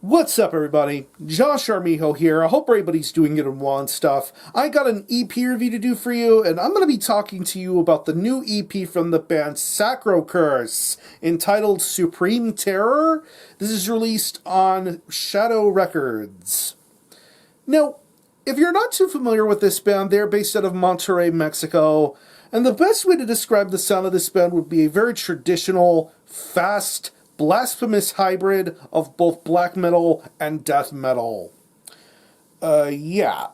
What's up, everybody? Josh Armijo here. I hope everybody's doing good and well and stuff. I got an EP review to do for you, and I'm going to be talking to you about the new EP from the band Sacrocurse, entitled Supreme Terror. This is released on Shadow Records. Now, if you're not too familiar with this band, they're based out of Monterrey, Mexico, and the best way to describe the sound of this band would be a very traditional, fast, blasphemous hybrid of both black metal and death metal. Yeah.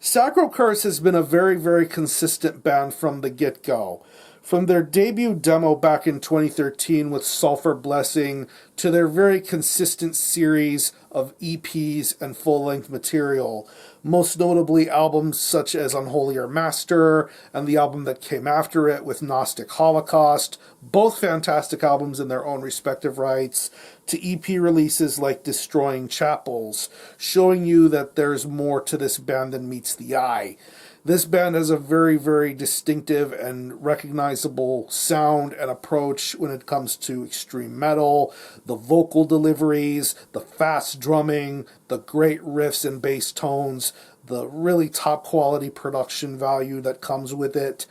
Sacrocurse has been a very, very consistent band from the get-go. From their debut demo back in 2013 with Sulphur Blessing to their very consistent series of EPs and full-length material, most notably albums such as Unholier Master and the album that came after it with Gnostic Holocaust, both fantastic albums in their own respective rights, to EP releases like Destroying Chapels, showing you that there's more to this band than meets the eye. This band has a very, very distinctive and recognizable sound and approach when it comes to extreme metal, the vocal deliveries, the fast drumming, the great riffs and bass tones, the really top quality production value that comes with it.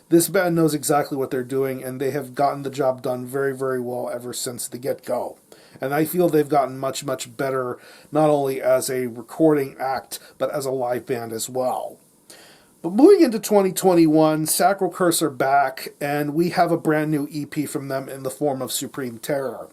This band knows exactly what they're doing, and they have gotten the job done very, very well ever since the get-go. And I feel they've gotten much, much better, not only as a recording act, but as a live band as well. But moving into 2021, Sacrocurse are back, and we have a brand new EP from them in the form of Supreme Terror.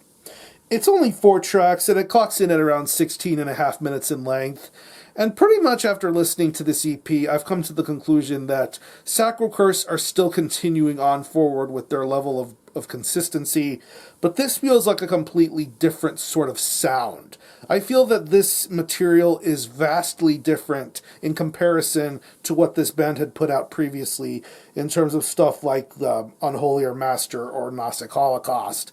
It's only 4 tracks, and it clocks in at around 16 and a half minutes in length. And pretty much after listening to this EP, I've come to the conclusion that Sacrocurse are still continuing on forward with their level of consistency, but this feels like a completely different sort of sound. I feel that this material is vastly different in comparison to what this band had put out previously in terms of stuff like the Unholier Master or Gnostic Holocaust.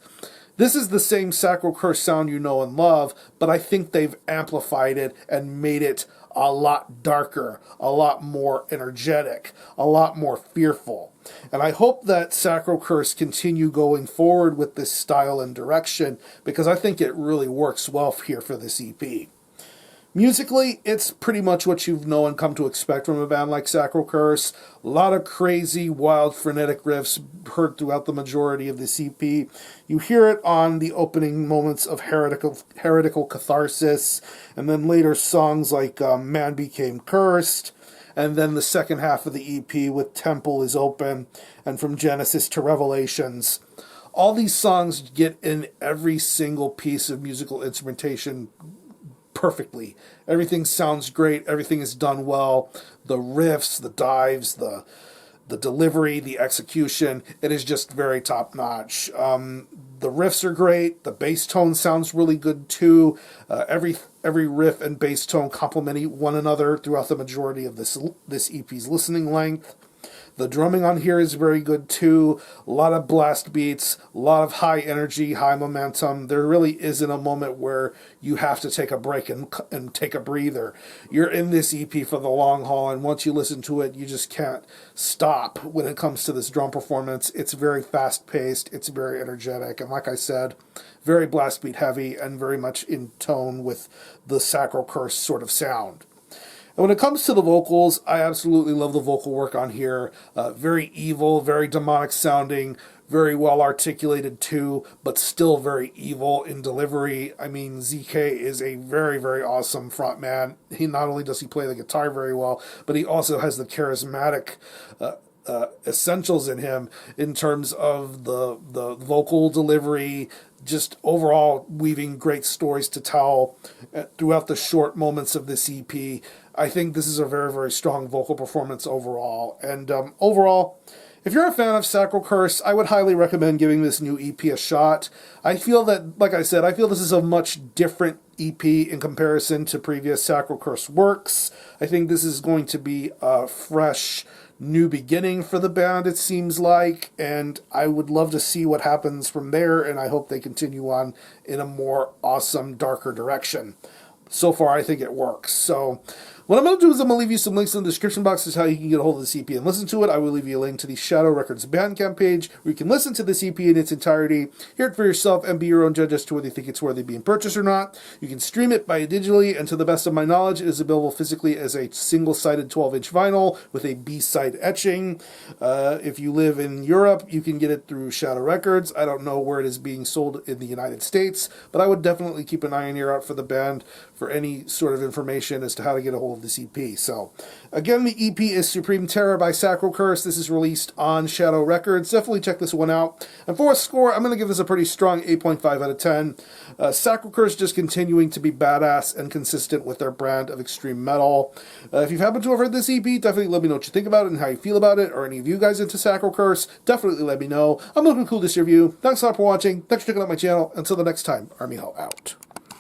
This is the same Sacrocurse sound you know and love, but I think they've amplified it and made it a lot darker, a lot more energetic, a lot more fearful. And I hope that Sacrocurse continue going forward with this style and direction, because I think it really works well here for this EP. Musically, it's pretty much what you've known and come to expect from a band like Sacrocurse. A lot of crazy, wild, frenetic riffs heard throughout the majority of this EP. You hear it on the opening moments of Heretical Catharsis, and then later songs like Man Became Cursed, and then the second half of the EP with Temple is Open, and From Genesis to Revelations. All these songs get in every single piece of musical instrumentation perfectly. Everything sounds great. Everything is done well. The riffs, the dives, the delivery, the execution, it is just very top notch. The riffs are great. The bass tone sounds really good too. Every riff and bass tone complement one another throughout the majority of this EP's listening length. The drumming on here is very good too. A lot of blast beats, a lot of high energy, high momentum. There really isn't a moment where you have to take a break and take a breather. You're in this EP for the long haul, and once you listen to it, you just can't stop when it comes to this drum performance. It's very fast-paced, it's very energetic, and like I said, very blast beat heavy and very much in tone with the Sacrocurse sort of sound. And when it comes to the vocals, I absolutely love the vocal work on here. Very evil, very demonic sounding, very well articulated too, but still very evil in delivery. I mean, ZK is a very, very awesome frontman. He not only does he play the guitar very well, but he also has the charismatic essentials in him in terms of the vocal delivery, just overall weaving great stories to tell throughout the short moments of this EP. I think this is a very, very strong vocal performance overall. And overall, if you're a fan of Sacrocurse, I would highly recommend giving this new EP a shot. I feel that, like I said, I feel this is a much different EP in comparison to previous Sacrocurse works. I think this is going to be a fresh new beginning for the band, it seems like, and I would love to see what happens from there, and I hope they continue on in a more awesome, darker direction. So far, I think it works. So, What I'm going to do is I'm going to leave you some links in the description box as how you can get a hold of this EP and listen to it. I will leave you a link to the Shadow Records Bandcamp page where you can listen to this EP in its entirety, hear it for yourself, and be your own judge as to whether you think it's worthy being purchased or not. You can stream it by digitally, and to the best of my knowledge, it is available physically as a single-sided 12-inch vinyl with a B-side etching. If you live in Europe, you can get it through Shadow Records. I don't know where it is being sold in the United States, but I would definitely keep an eye and ear out for the band for any sort of information as to how to get a hold of this EP. So, again, the EP is Supreme Terror by Sacrocurse. This is released on Shadow Records. Definitely check this one out. And for a score, I'm going to give this a pretty strong 8.5 out of 10. Sacrocurse just continuing to be badass and consistent with their brand of extreme metal. If you've happened to have heard this EP, definitely let me know what you think about it and how you feel about it, or any of you guys into Sacrocurse, definitely let me know. I'm looking cool this review. Thanks a lot for watching. Thanks for checking out my channel. Until the next time, Army Ho out.